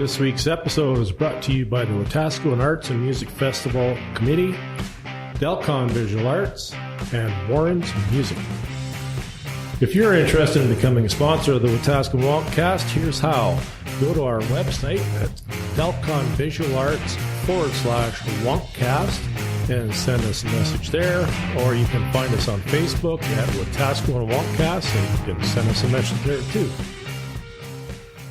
This week's episode is brought to you by the Wetaskiwin Arts and Music Festival Committee, Delcon Visual Arts, and Warren's Music. If you're interested in becoming a sponsor of the Wetaskiwin WonkCast, here's how. Go to our website at delconvisualarts.com/WonkCast and send us a message there, or you can find us on Facebook at Wetaskiwin WonkCast, and you can send us a message there too.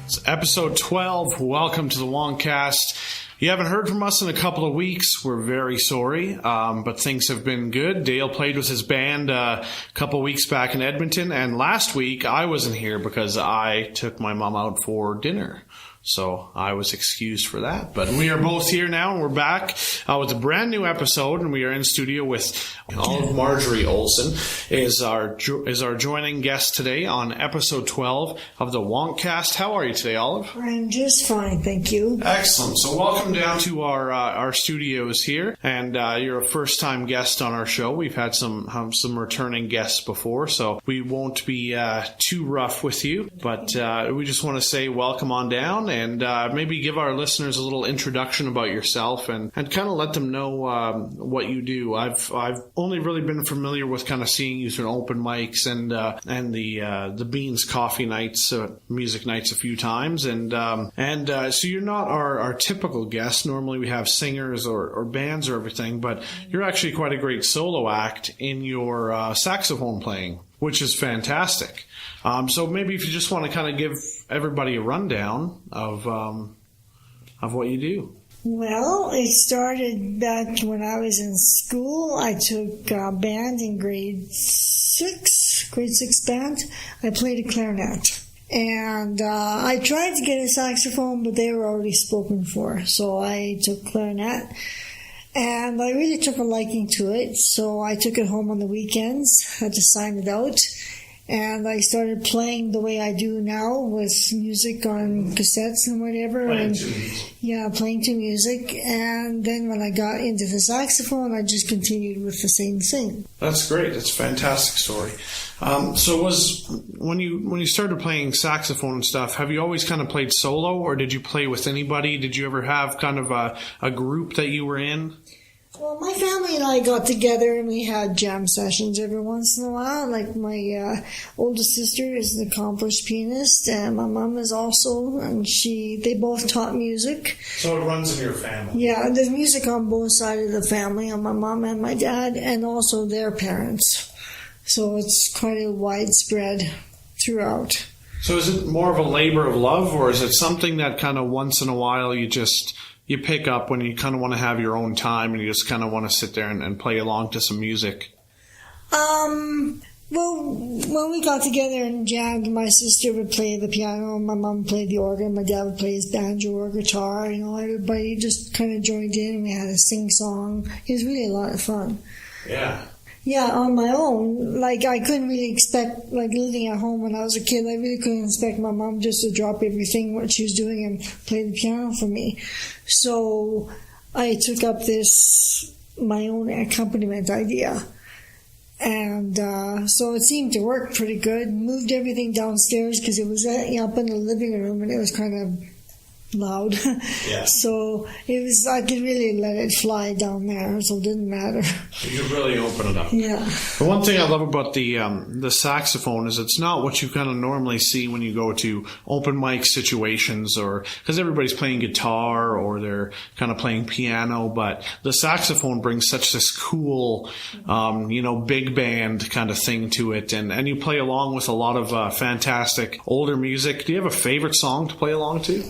It's episode 12. Welcome to the WonkCast. You haven't heard from us in a couple of weeks. We're very sorry, but things have been good. Dale played with his band a couple of weeks back in Edmonton, and last week I wasn't here because I took my mom out for dinner. So I was excused for that. But we are both here now, and we're back with a brand new episode, and we are in studio with Olive M Olson is our joining guest today on episode 12 of the WonkCast. How are you today, Olive? I'm just fine, thank you. Excellent. So welcome down to our studios here, and you're a first-time guest on our show. We've had some returning guests before, so we won't be too rough with you, but we just want to say welcome on down. And maybe give our listeners a little introduction about yourself and kind of let them know what you do. I've only really been familiar with kind of seeing you through open mics and the Beans Coffee Nights, music nights a few times. And so you're not our typical guest. Normally we have singers or bands or everything, but you're actually quite a great solo act in your saxophone playing, which is fantastic. So maybe if you just want to kind of give everybody a rundown of what you do. Well, it started back when I was in school. I took band in grade 6 band. I played a clarinet. And I tried to get a saxophone, but they were already spoken for. So I took clarinet. And I really took a liking to it. So I took it home on the weekends, had to sign it out. And I started playing the way I do now with music on cassettes and whatever. Playing to music. And then when I got into the saxophone, I just continued with the same thing. That's great. That's a fantastic story. So when you started playing saxophone and stuff, have you always kind of played solo, or did you play with anybody? Did you ever have kind of a group that you were in? Well, my family and I got together and we had jam sessions every once in a while. Like my oldest sister is an accomplished pianist, and my mom is also, and they both taught music. So it runs in your family. Yeah, there's music on both sides of the family, on my mom and my dad, and also their parents. So it's quite a widespread throughout. So is it more of a labor of love, or is it something that kind of once in a while you pick up when you kind of want to have your own time and you just kind of want to sit there and play along to some music? Well, when we got together and jammed, my sister would play the piano, my mom played the organ, my dad would play his banjo or guitar, everybody just kind of joined in and we had a sing-song. It was really a lot of fun. Yeah. Yeah, on my own, I couldn't really expect, living at home when I was a kid, I really couldn't expect my mom just to drop everything, what she was doing, and play the piano for me. So I took up my own accompaniment idea. And so it seemed to work pretty good. Moved everything downstairs because it was up in the living room and it was kind of loud. Yeah. So I could really let it fly down there, so it didn't matter. You could really open it up. Yeah. The one thing I love about the saxophone is it's not what you kind of normally see when you go to open mic situations, or because everybody's playing guitar or they're kind of playing piano, but the saxophone brings such this cool, big band kind of thing to it, and you play along with a lot of fantastic older music. Do you have a favorite song to play along to?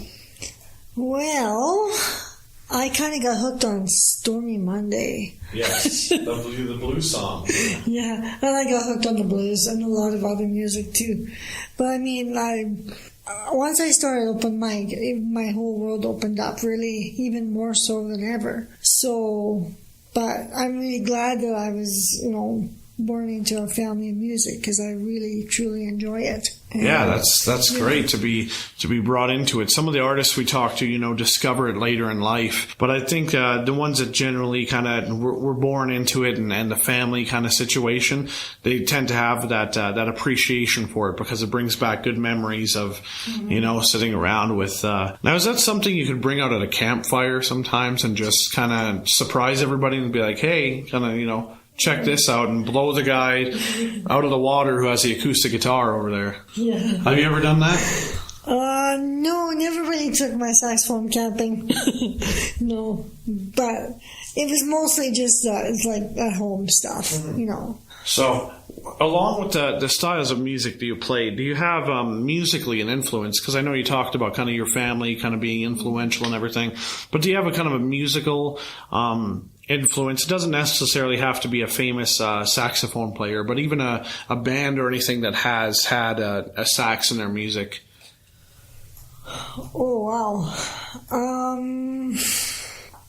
Well, I kind of got hooked on Stormy Monday. Yes, the blues song. Yeah, and I got hooked on the blues and a lot of other music too. But once I started open mic, my whole world opened up, really, even more so than ever. So, but I'm really glad that I was, born into a family of music because I really, truly enjoy it. And that's great to be brought into it. Some of the artists we talk to, discover it later in life. But I think the ones that generally kind of were born into it and the family kind of situation, they tend to have that appreciation for it because it brings back good memories of, sitting around with. Now, is that something you could bring out at a campfire sometimes and just kind of surprise everybody and be like, hey, kind of, check this out and blow the guy out of the water who has the acoustic guitar over there? Yeah. Have you ever done that? No, never really took my saxophone camping. No, but it was mostly just it's like at home stuff, So, along with the styles of music that you play, do you have musically an influence? Because I know you talked about kind of your family kind of being influential and everything, but do you have a kind of a musical influence? It doesn't necessarily have to be a famous saxophone player, but even a band or anything that has had a sax in their music. Oh, wow.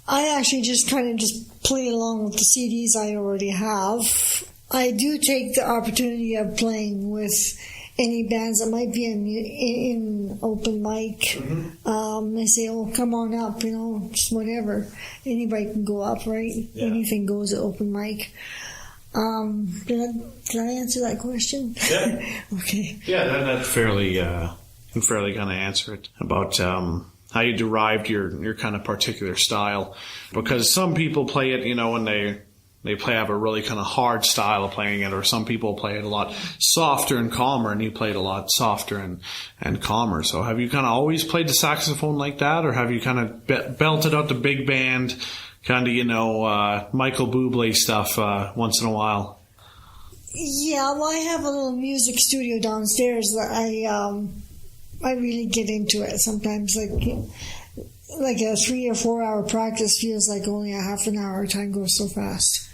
I actually just kind of play along with the CDs I already have. I do take the opportunity of playing with any bands that might be in open mic. Mm-hmm. They say, oh, come on up, just whatever. Anybody can go up, right? Yeah. Anything goes at open mic. Did I answer that question? Yeah. Okay. Yeah, that's fairly kind of answer it about how you derived your kind of particular style. Because some people play it, and they have a really kind of hard style of playing it, or some people play it a lot softer and calmer, and you play it a lot softer and calmer. So have you kind of always played the saxophone like that, or have you kind of belted out the big band, kind of, Michael Bublé stuff once in a while? Yeah, well, I have a little music studio downstairs that I really get into it. Sometimes, like a 3 or 4 hour practice feels like only a half an hour. Time goes so fast.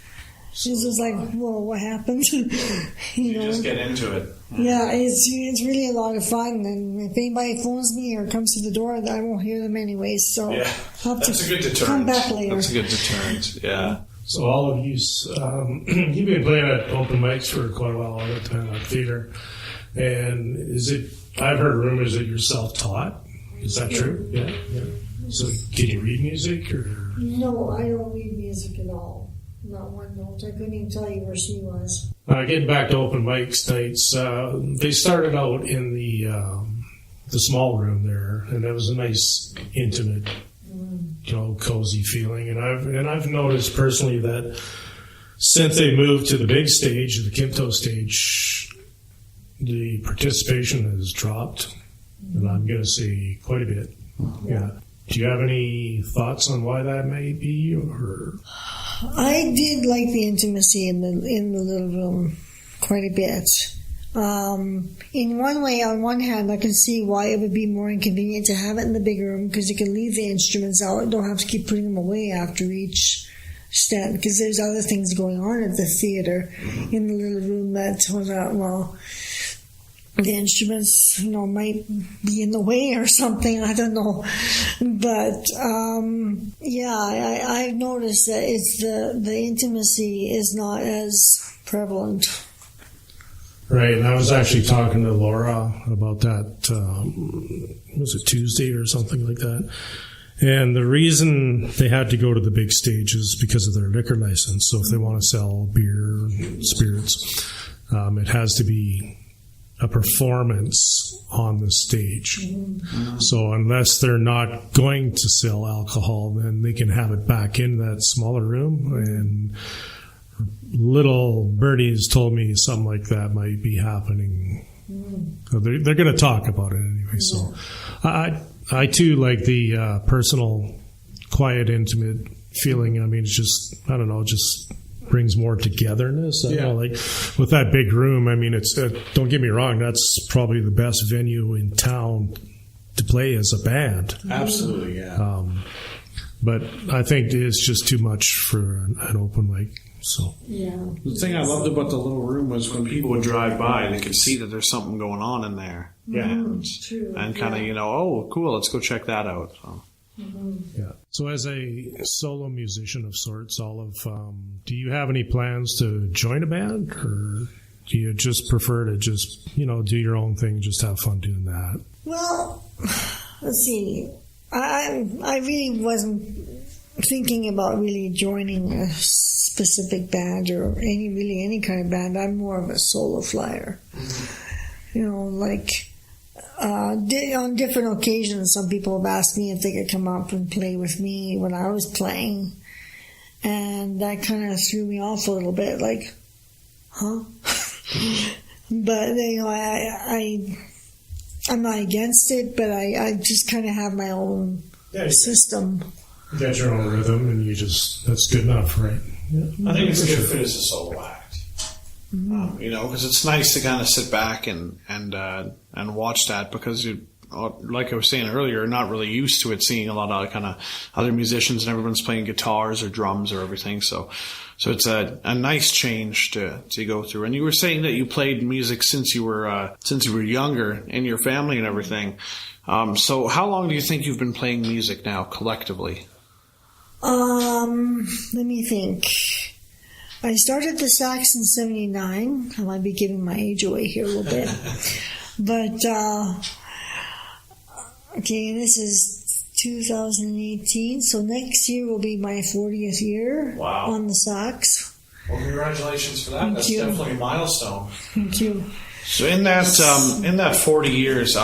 It's just like, whoa, what happened? you just get into it. Yeah, it's really a lot of fun. And if anybody phones me or comes to the door, I won't hear them anyways. So yeah, that's a good deterrent. Come back later. That's a good deterrent. Yeah. So all of you, you've been playing at open mics for quite a while all the time at theater. And I've heard rumors that you're self-taught. Is that true? Yeah. So can you read music or? No, I don't read music at all. Not one note. I couldn't even tell you where she was. Getting back to open mics nights, they started out in the small room there, and it was a nice, intimate, cozy feeling. And I've noticed personally that since they moved to the big stage, the Kimto stage, the participation has dropped, and I'm going to say quite a bit. Yeah. Do you have any thoughts on why that may be, or? I did like the intimacy in the little room quite a bit. In one way, on one hand, I can see why it would be more inconvenient to have it in the big room because you can leave the instruments out and don't have to keep putting them away after each stand because there's other things going on at the theater in the little room that, the instruments, might be in the way or something. I don't know. But, I've noticed that it's the intimacy is not as prevalent. Right. And I was actually talking to Laura about that, was it Tuesday or something like that? And the reason they had to go to the big stage is because of their liquor license. So if they want to sell beer, spirits, it has to be a performance on the stage. Mm-hmm. So unless they're not going to sell alcohol, then they can have it back in that smaller room. And little Bernie has told me something like that might be happening. Mm-hmm. They're going to talk about it anyway. So I too like the personal, quiet, intimate feeling. I mean, it's just, I don't know, just brings more togetherness. I know, like with that big room, I mean, it's don't get me wrong, that's probably the best venue in town to play as a band. Absolutely, yeah. But I think it's just too much for an open mic. So the thing I loved about the little room was when people would drive by, they could see that there's something going on in there. Yeah, true. And kind of, oh, cool, let's go check that out. So. Yeah. So as a solo musician of sorts, Olive, do you have any plans to join a band, or do you just prefer to just, do your own thing, just have fun doing that? Well, let's see. I really wasn't thinking about really joining a specific band or any kind of band. I'm more of a solo flyer. On different occasions, some people have asked me if they could come up and play with me when I was playing, and that kind of threw me off a little bit, like, huh? But I'm not against it, but I just kind of have my own system. You got your own rhythm, and that's good enough, right? Yeah. I think it's a good fit as a solo act. Because it's nice to kind of sit back and watch that, because you, like I was saying earlier, you're not really used to it, seeing a lot of kind of other musicians and everyone's playing guitars or drums or everything. So it's a nice change to go through. And you were saying that you played music since you were younger in your family and everything. So how long do you think you've been playing music now collectively? Let me think. I started the sax in 79. I might be giving my age away here a little bit. But, this is 2018, so next year will be my 40th year on the sax. Well, congratulations for that. Thank That's you. definitely a milestone. Thank you. So in that 40 years,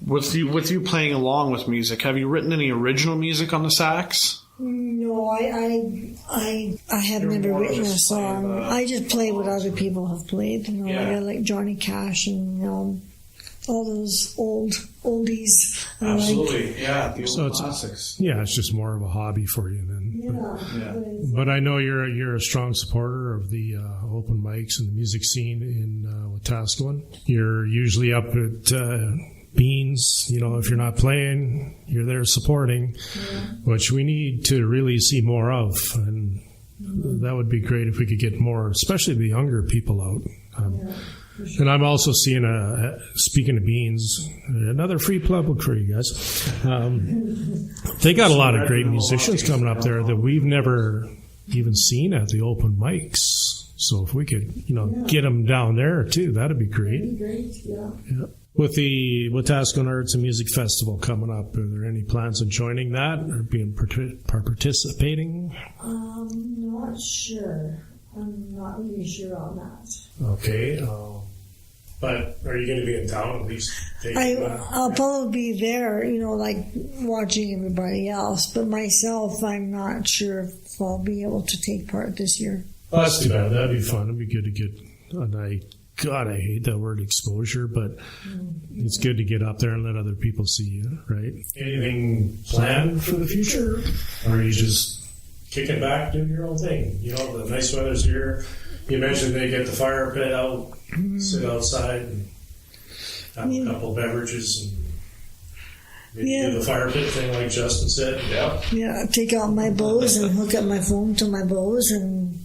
with you playing along with music, have you written any original music on the sax? No, I have never written a song. I just play what other people have played. Like Johnny Cash and all those oldies. Absolutely, the old So classics. it's just more of a hobby for you then. But I know you're a strong supporter of the open mics and the music scene in Wetaskiwin. You're usually up at Beans, if you're not playing, you're there supporting, which we need to really see more of, and that would be great if we could get more, especially the younger people out. And I'm also seeing speaking of Beans, another free plug for you guys. They got a lot of great musicians coming up there that we've never even seen at the open mics. So if we could, get them down there too, that'd be great. That'd be great, yeah. With the Wetaskiwin Arts and Music Festival coming up, are there any plans of joining that or participating? Not sure. I'm not really sure on that. Okay. But are you going to be in town at least? I'll probably be there, watching everybody else. But myself, I'm not sure if I'll be able to take part this year. Well, that's too bad. That'd be fun. It'd be good to get God, I hate that word exposure, but it's good to get up there and let other people see you, right? Anything planned for the future? Or are you just kicking back, doing your own thing? The nice weather's here. You mentioned they get the fire pit out, sit outside and have a couple beverages and maybe do the fire pit thing like Justin said. Yeah, take out my bows and hook up my phone to my bows and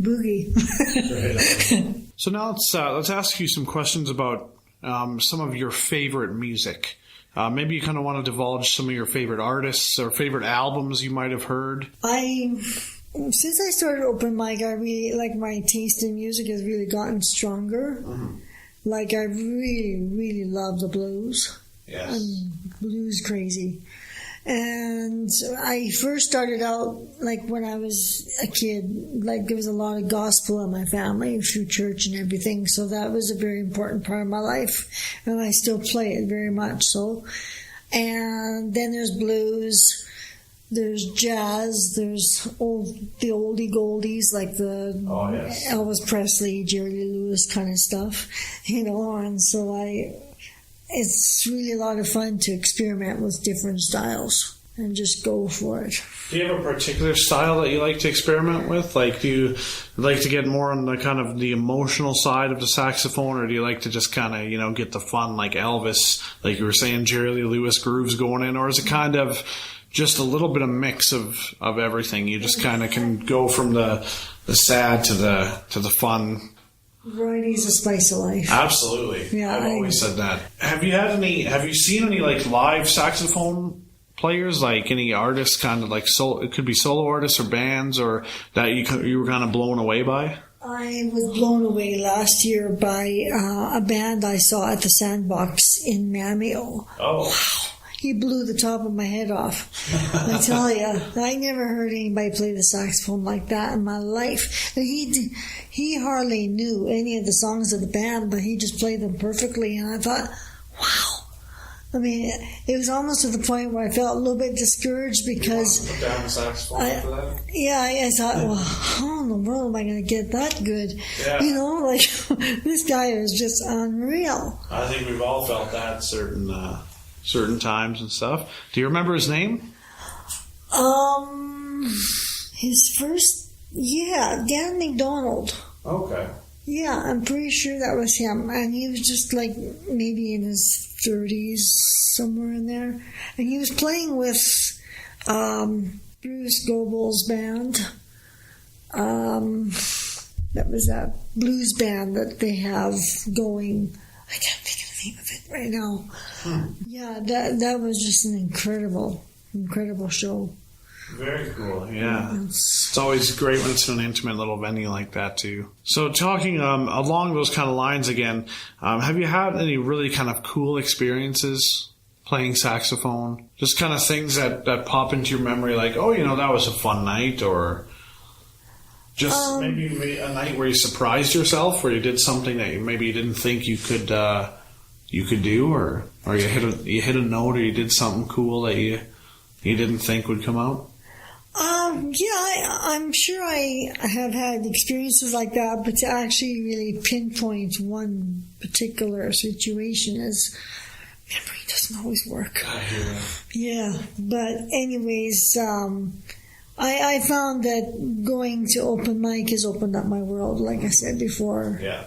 boogie. Right. So now let's ask you some questions about some of your favorite music. Maybe you kind of want to divulge some of your favorite artists or favorite albums you might have heard. Since I started open mic, I really my taste in music has really gotten stronger. I really, really love the blues. Yes. I'm blues crazy. And I first started out, when I was a kid, there was a lot of gospel in my family through church and everything, so that was a very important part of my life, and I still play it very much so. And then there's blues, there's jazz, there's the oldie goldies, like the Elvis Presley, Jerry Lee Lewis kind of stuff, and so it's really a lot of fun to experiment with different styles and just go for it. Do you have a particular style that you like to experiment with? Do you like to get more on the kind of the emotional side of the saxophone, or do you like to just kind of, get the fun like Elvis, like you were saying, Jerry Lee Lewis grooves going in, or is it kind of just a little bit of mix of everything? You just kind of can go from the sad to the fun. Variety's the spice of life. Absolutely. Yeah, I've always said that. Have you seen any live saxophone players, like any artists, kind of like it could be solo artists or bands, or that you were kind of blown away by? I was blown away last year by a band I saw at the Sandbox in Mamio. Oh. Wow. He blew the top of my head off. I tell you, I never heard anybody play the saxophone like that in my life. And he hardly knew any of the songs of the band, but he just played them perfectly. And I thought, wow. I mean, it was almost to the point where I felt a little bit discouraged because... You want to put down the saxophone for that? Yeah, I thought, well, how in the world am I going to get that good? Yeah. You know, like, this guy is just unreal. I think we've all felt that certain times and stuff. Do you remember his name? His first... Yeah, Dan McDonald. Okay. Yeah, I'm pretty sure that was him. And he was just like maybe in his 30s, somewhere in there. And he was playing with Bruce Goebel's band. That was that blues band that they have going. I can't think of the name of it right now. Yeah, that was just an incredible show. Very cool, yeah. It's always great when it's in an intimate little venue like that, too. So talking along those kind of lines again, have you had any really kind of cool experiences playing saxophone? Just kind of things that pop into your memory like, oh, that was a fun night, or just maybe a night where you surprised yourself, or you did something that maybe you didn't think you could do, or you hit a note, or you did something cool that you didn't think would come out? I'm sure I have had experiences like that, but to actually really pinpoint one particular situation is memory doesn't always work. I hear that. Yeah, but anyways, I found that going to open mic has opened up my world, like I said before. Yeah.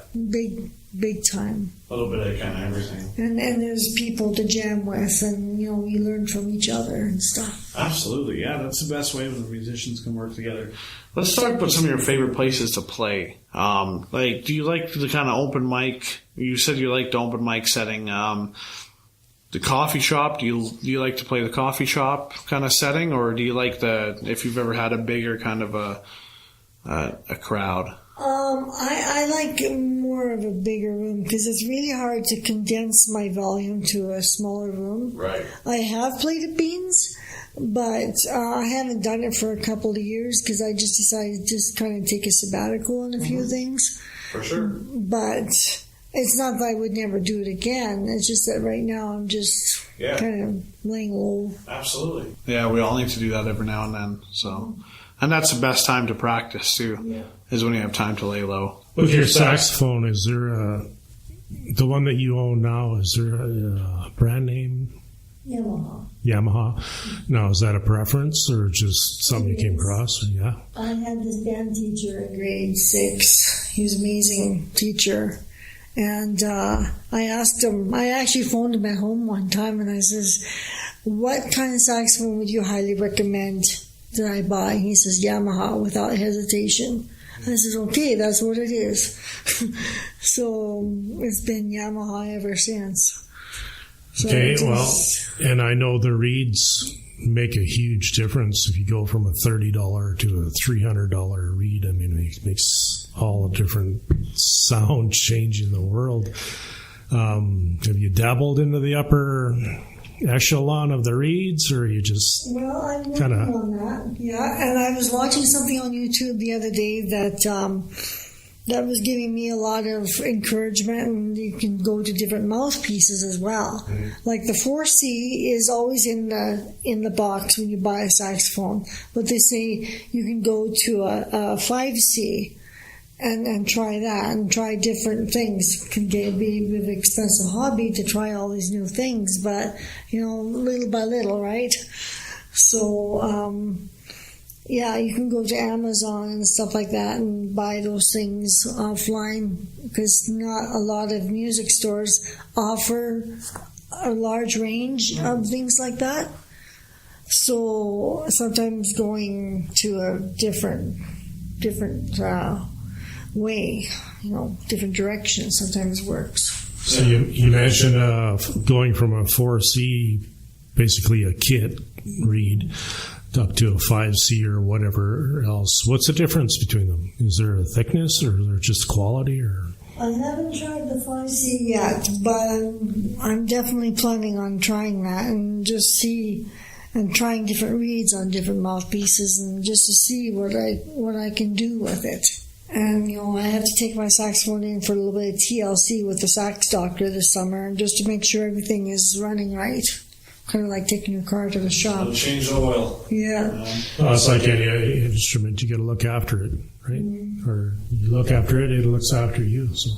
Big time. A little bit of kind of everything. And there's people to jam with, and we learn from each other and stuff. Absolutely, yeah. That's the best way when the musicians can work together. Let's talk about some of your favorite places to play. Do you like the kind of open mic? You said you liked open mic setting. The coffee shop. Do you like to play the coffee shop kind of setting, or do you like if you've ever had a bigger kind of a crowd? I like more of a bigger room because it's really hard to condense my volume to a smaller room. Right. I have played at Beans, but I haven't done it for a couple of years because I just decided to just kind of take a sabbatical on a few things. For sure. But it's not that I would never do it again. It's just that right now I'm just kind of laying low. Absolutely. Yeah, we all need to do that every now and then. So. And that's the best time to practice, too, is when you have time to lay low. With your saxophone, is there the one that you own now, is there a brand name? Yamaha. Now, is that a preference or just something you came across? Yeah. I had this band teacher in grade 6. He was an amazing teacher. And I asked him, I actually phoned him at home one time and I says, what kind of saxophone would you highly recommend that I buy? He says, Yamaha, without hesitation. I says, okay, that's what it is. So it's been Yamaha ever since. So okay, and I know the reeds make a huge difference if you go from a $30 to a $300 reed. I mean, it makes all the different sound change in the world. Have you dabbled into the upper echelon of the reeds, or you just I'm working on that. Yeah, and I was watching something on YouTube the other day that was giving me a lot of encouragement, and you can go to different mouthpieces as well. Mm-hmm. Like the 4C is always in the box when you buy a saxophone, but they say you can go to a 5C and try that and try different things. It can be a bit of an expensive hobby to try all these new things, but little by little, right? So you can go to Amazon and stuff like that and buy those things offline, because not a lot of music stores offer a large range of things like that. So sometimes going to a different way, different direction sometimes works. So you mentioned going from a 4C basically a kit reed up to a 5C or whatever else. What's the difference between them? Is there a thickness, or is there just quality? Or I haven't tried the 5C yet, but I'm definitely planning on trying that and just see and trying different reeds on different mouthpieces and just to see what I can do with it. And, I have to take my saxophone in for a little bit of TLC with the sax doctor this summer just to make sure everything is running right. Kind of like taking your car to the shop. So change the oil. Yeah. It's like any instrument. You got to look after it, right? Or you look after it, it looks after you. So.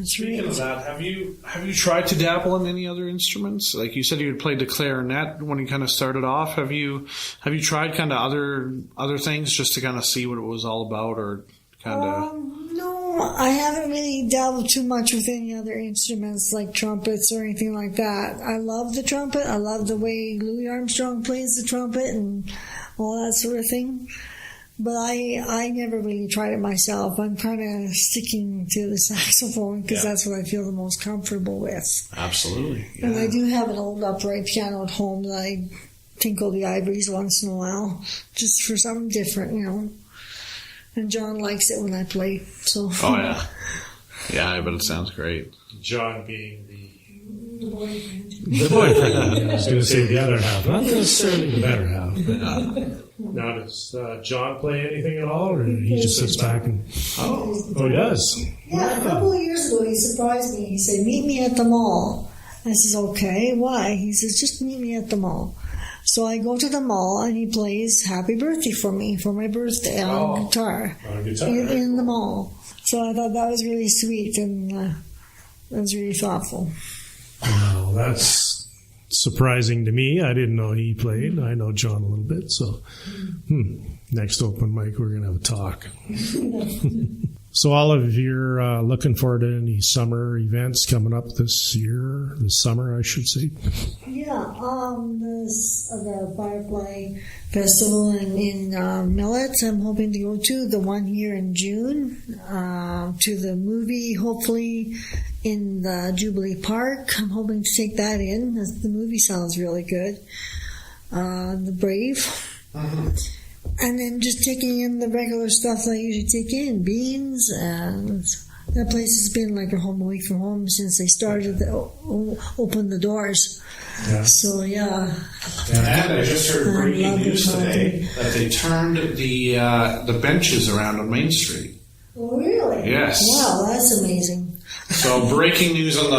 Speaking of that, have you tried to dabble in any other instruments? Like you said, you had played the clarinet when you kind of started off. Have you tried kind of other things just to kind of see what it was all about, or kind of? No, I haven't really dabbled too much with any other instruments like trumpets or anything like that. I love the trumpet. I love the way Louis Armstrong plays the trumpet and all that sort of thing. But I never really tried it myself. I'm kind of sticking to the saxophone because that's what I feel the most comfortable with. Absolutely. Yeah. And I do have an old upright piano at home that I tinkle the ivories once in a while, just for something different, And John likes it when I play. So. Oh, yeah. Yeah, I bet it sounds great. John being The boyfriend. the boyfriend. I was going to say the other half. Not necessarily the better half. Now, does John play anything at all, or he just sits back and... Oh, he does? Yeah, a couple of years ago he surprised me. He said, "Meet me at the mall." I says, "Okay, why?" He says, "Just meet me at the mall." So I go to the mall and he plays Happy Birthday for me for my birthday on guitar. On guitar. In the mall. So I thought that was really sweet and that was really thoughtful. Well, that's surprising to me. I didn't know he played. I know John a little bit, so next open mic we're going to have a talk. So Olive, you're looking forward to any summer events coming up this summer, I should say? Yeah, the Firefly Festival in Millet, I'm hoping to go to. The one here in June, to the movie, hopefully, in the Jubilee Park. I'm hoping to take that in. The movie sounds really good. The Brave. Mm-hmm. And then just taking in the regular stuff that I usually take in, beans, and that place has been like a home away from home since they started open the doors. Yeah. So, yeah. And I just heard breaking news today that they turned the benches around on Main Street. Oh, really? Yes. Wow, that's amazing. So breaking news on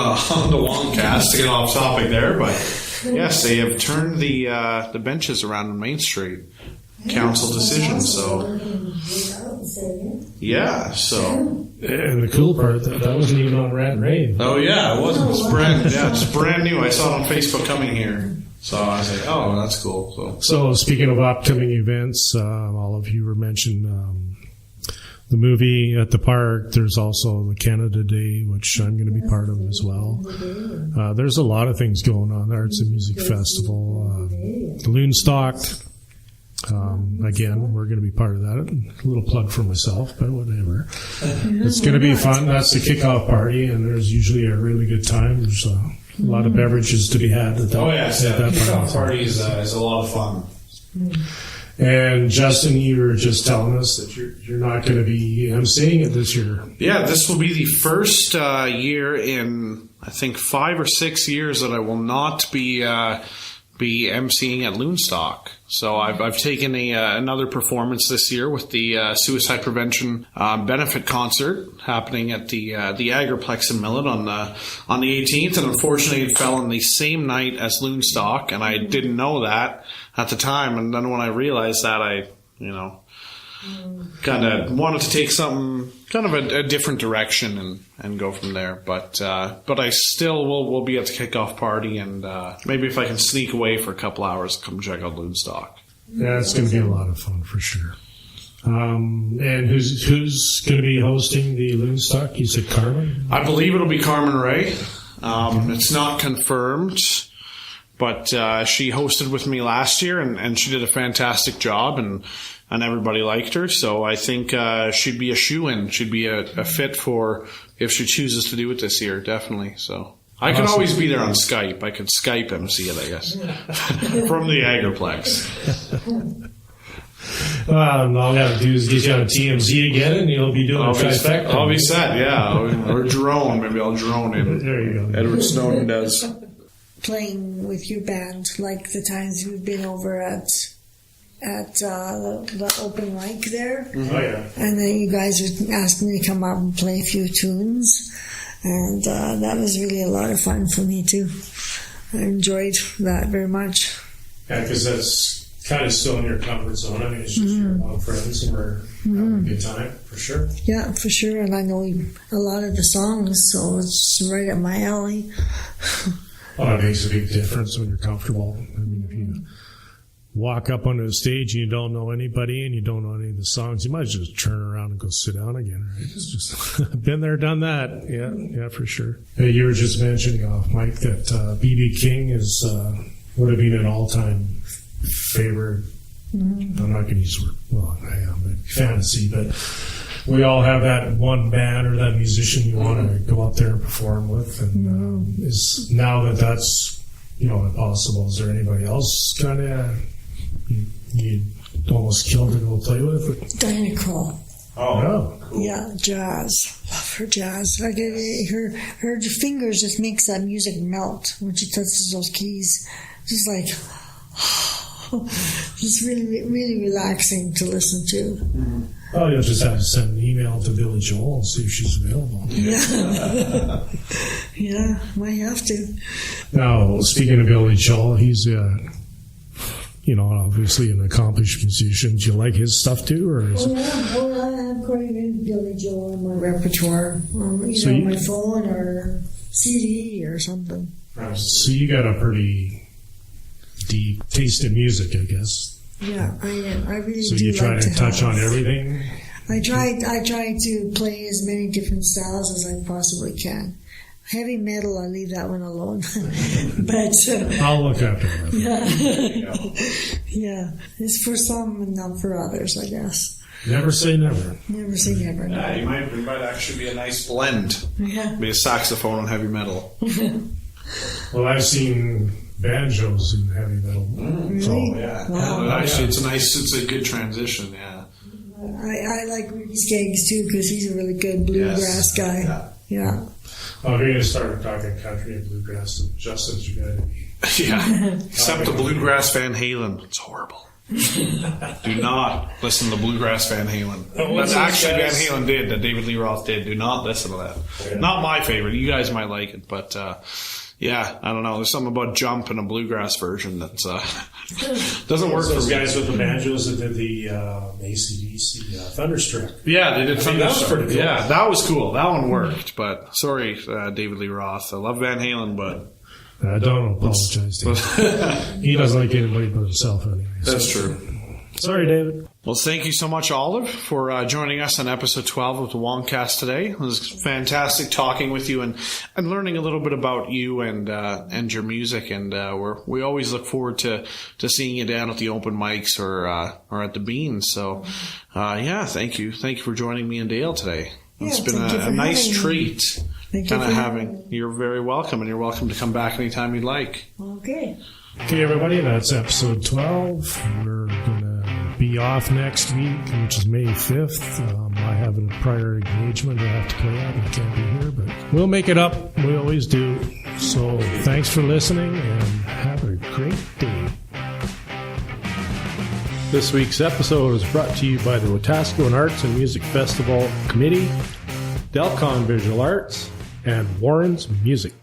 the WonkCast, to get off topic there, but yes, they have turned the benches around on Main Street. Council decision, so yeah, so and the cool part that wasn't even on Rat Rave. Oh yeah, it wasn't. It's brand new. I saw it on Facebook coming here, so I was like, oh, that's cool. So speaking of upcoming events, all of you were mentioned the movie at the park. There's also the Canada Day, which I'm going to be part of as well. There's a lot of things going on. The Arts and Music Festival, Loonstock. Again, we're going to be part of that. A little plug for myself, but whatever. It's going to be fun. That's the kickoff party, and there's usually a really good time. There's a lot of beverages to be had at that. Oh yes, the kickoff party is a lot of fun. And Justin, you were just telling us that you're not going to be emceeing it this year. Yeah, this will be the first year in I think 5 or 6 years that I will not be emceeing at Loonstock. So I've taken another performance this year with the suicide prevention benefit concert happening at the Agriplex in Millet on the 18th, and unfortunately it fell on the same night as Loonstock, and I didn't know that at the time. And then when I realized that, I kind of wanted to take something kind of a different direction and go from there. But I still will be at the kickoff party, and maybe if I can sneak away for a couple hours, come check out Loonstock. Yeah, it's going to be a lot of fun for sure. And who's going to be hosting the Loonstock? You said Carmen? I believe it'll be Carmen Ray. It's not confirmed, but she hosted with me last year, and she did a fantastic job, and everybody liked her, so I think she'd be a shoo-in. She'd be a fit for if she chooses to do it this year, definitely. So I can always be there on Skype. I could Skype MC it, I guess, from the Agriplex. All I got to do is get you on a TMZ again, and you'll be doing a trifecta. I'll be set, yeah. Or drone. Maybe I'll drone in. There you go. Edward Snowden does. Playing with your band, like the times we've been over at the open mic there. Oh, yeah. And then you guys would ask me to come out and play a few tunes. And that was really a lot of fun for me, too. I enjoyed that very much. Yeah, because that's kind of still in your comfort zone. I mean, it's just you're among friends and we're having a good time, for sure. Yeah, for sure. And I know a lot of the songs, so it's right up my alley. Well, it makes a big difference when you're comfortable. I mean, if you walk up onto a stage and you don't know anybody and you don't know any of the songs, you might just turn around and go sit down again, right? It's just been there, done that. Yeah, for sure. Hey, you were just mentioning off mic that B.B. King is would have been an all-time favorite. I'm not going to use the word, well, I am, but fantasy, but we all have that one band or that musician you want to go up there and perform with. And is now that that's impossible, is there anybody else kind of you almost killed to go play with? Diana Krall. Oh, cool. Yeah, jazz. Love her jazz. I get her fingers just makes that music melt when she touches those keys. Just like, it's really, really relaxing to listen to. Oh, you'll just have to send an email to Billy Joel and see if she's available. Yeah. Yeah, might have to. Now, speaking of Billy Joel, he's obviously an accomplished musician. Do you like his stuff too, or is I have quite a bit of Billy Joel in my repertoire, either on my phone or CD or something. So you got a pretty deep taste in music, I guess. Yeah, I am. I really so do. You try like to touch on everything. I try to play as many different styles as I possibly can. Heavy metal, I leave that one alone. But I'll look after that. Yeah, it's for some and not for others, I guess. Never say never. Never say never. Yeah, it might actually be a nice blend. Yeah, be a saxophone and heavy metal. Well, I've seen banjos in heavy metal. Really? So, Yeah, wow. actually, it's a good transition. Yeah, I like Rudy Skaggs too because he's a really good bluegrass guy. Yeah. Oh, if you're going to start talking country and bluegrass, just as you got to be. Yeah, except the bluegrass Van Halen. It's horrible. Do not listen to bluegrass Van Halen. That's actually Van Halen did, that David Lee Roth did. Do not listen to that. Yeah. Not my favorite. You guys might like it, but yeah, I don't know. There's something about Jump in a bluegrass version that doesn't work for those me. guys with the banjos that did the AC/DC Thunderstruck. Yeah, they did Thunderstruck. That was pretty cool. Yeah, that was cool. That one worked, but sorry, David Lee Roth. I love Van Halen, but I don't apologize to him. He doesn't like anybody but himself anyway. That's true. Sorry, David. Well, thank you so much, Olive, for joining us on episode 12 of the WonkCast today. It was fantastic talking with you and learning a little bit about you and your music. And we always look forward to seeing you down at the open mics or at the Beans. So, thank you. Thank you for joining me and Dale today. It's been a nice treat. You're very welcome, and you're welcome to come back anytime you'd like. Okay. Okay, everybody, that's episode 12. We're going to be off next week, which is May 5th. I have a prior engagement I have to play at. I can't be here, but we'll make it up. We always do. So thanks for listening, and have a great day. This week's episode is brought to you by the Wetaskiwin Arts and Music Festival Committee, Delcon Visual Arts, and Warren's Music.